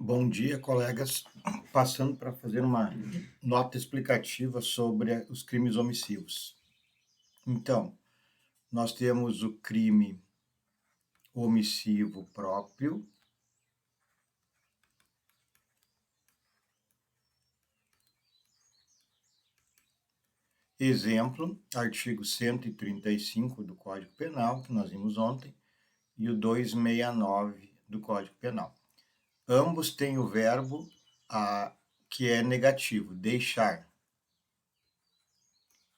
Bom dia, colegas. Passando para fazer uma nota explicativa sobre os crimes omissivos. Então, nós temos o crime omissivo próprio. Exemplo, artigo 135 do Código Penal, que nós vimos ontem, e o 269 do Código Penal. Ambos têm o verbo que é negativo, deixar.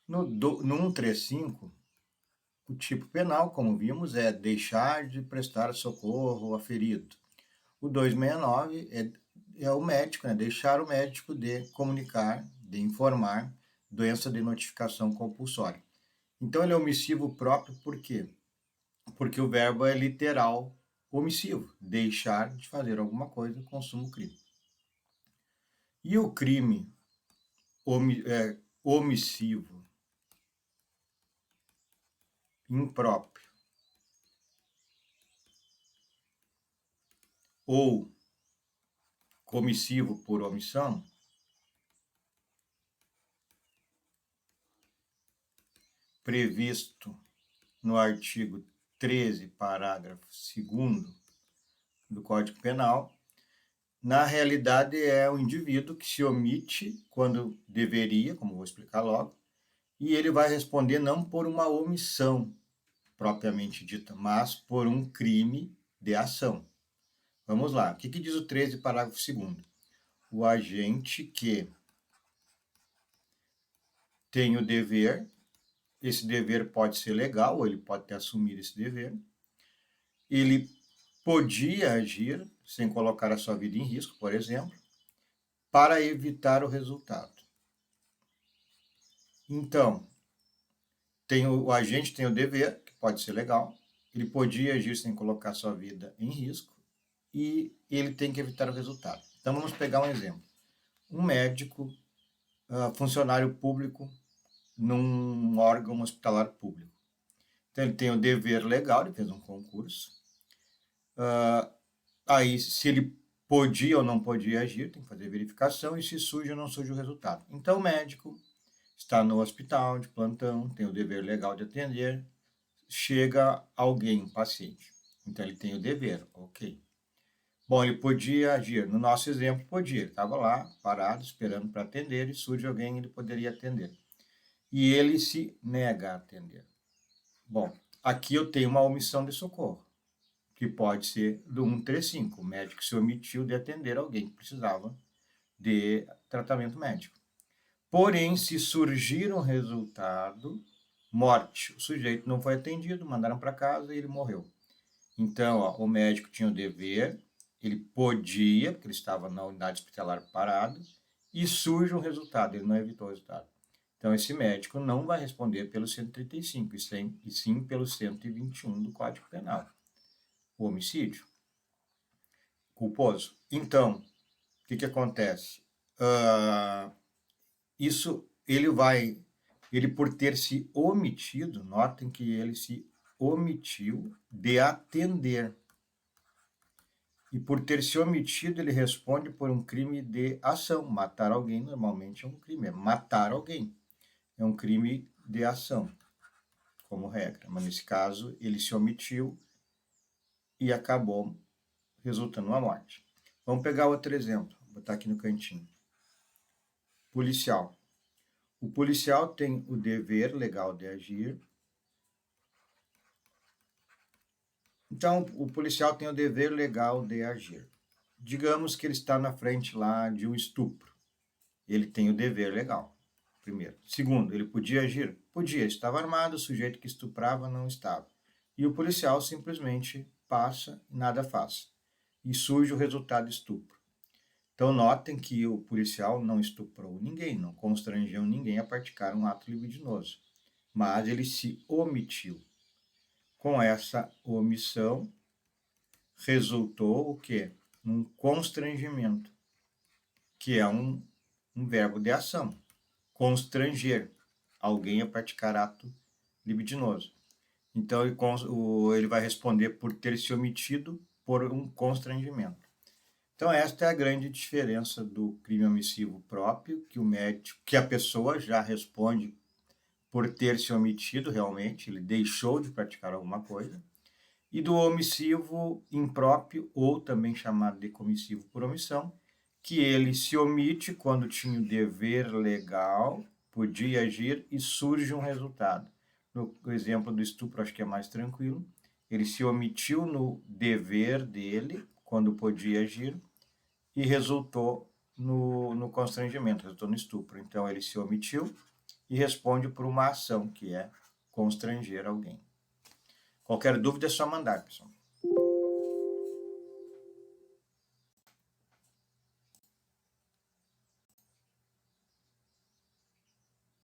No 135, o tipo penal, como vimos, é deixar de prestar socorro ao ferido. O 269 é o médico, deixar o médico de comunicar, de informar, doença de notificação compulsória. Então, ele é omissivo próprio por quê? Porque o verbo é literal omissivo, deixar de fazer alguma coisa, consumo crime. E o crime omissivo impróprio ou comissivo por omissão previsto no artigo 13, parágrafo 2º do Código Penal, na realidade é o indivíduo que se omite quando deveria, como vou explicar logo, e ele vai responder não por uma omissão propriamente dita, mas por um crime de ação. Vamos lá, o que diz o 13, parágrafo 2º? O agente que tem o dever, esse dever pode ser legal, ou ele pode ter assumido esse dever, ele podia agir sem colocar a sua vida em risco, por exemplo, para evitar o resultado. Então, o agente tem o dever, que pode ser legal, ele podia agir sem colocar sua vida em risco e ele tem que evitar o resultado. Então, vamos pegar um exemplo. Um médico, funcionário público, num órgão hospitalar público. Então, ele tem o dever legal, ele fez um concurso. Aí, se ele podia ou não podia agir, tem que fazer verificação, e se surge ou não surge o resultado. Então, o médico está no hospital de plantão, tem o dever legal de atender, chega alguém, um paciente. Então, ele tem o dever, ok. Bom, ele podia agir. No nosso exemplo, podia. Ele estava lá, parado, esperando para atender, e surge alguém, ele poderia atender. E ele se nega a atender. Bom, aqui eu tenho uma omissão de socorro, que pode ser do 135. O médico se omitiu de atender alguém que precisava de tratamento médico. Porém, se surgir um resultado, morte, o sujeito não foi atendido, mandaram para casa e ele morreu. Então, o médico tinha o dever, ele podia, porque ele estava na unidade hospitalar parado, e surge um resultado, ele não evitou o resultado. Então, esse médico não vai responder pelo 135, e sim pelo 121 do Código Penal. O homicídio culposo. Então, o que acontece? Ele por ter se omitido, notem que ele se omitiu de atender. E por ter se omitido, ele responde por um crime de ação. Matar alguém normalmente é um crime, é matar alguém. É um crime de ação, como regra. Mas nesse caso, ele se omitiu e acabou resultando numa morte. Vamos pegar outro exemplo, vou botar aqui no cantinho. Policial. O policial tem o dever legal de agir. Então, o policial tem o dever legal de agir. Digamos que ele está na frente lá de um estupro. Ele tem o dever legal, primeiro. Segundo, ele podia agir? Podia, estava armado, o sujeito que estuprava não estava. E o policial simplesmente passa e nada faz. E surge o resultado estupro. Então, notem que o policial não estuprou ninguém, não constrangeu ninguém a praticar um ato libidinoso, mas ele se omitiu. Com essa omissão, resultou o quê? Um constrangimento, que é um verbo de ação. Constranger alguém a praticar ato libidinoso. Então, ele vai responder por ter se omitido por um constrangimento. Então, esta é a grande diferença do crime omissivo próprio, que a pessoa já responde por ter se omitido realmente, ele deixou de praticar alguma coisa, e do omissivo impróprio, ou também chamado de comissivo por omissão, que ele se omite quando tinha o dever legal, podia agir e surge um resultado. No exemplo do estupro, acho que é mais tranquilo. Ele se omitiu no dever dele, quando podia agir, e resultou no constrangimento, resultou no estupro. Então, ele se omitiu e responde por uma ação, que é constranger alguém. Qualquer dúvida é só mandar, pessoal.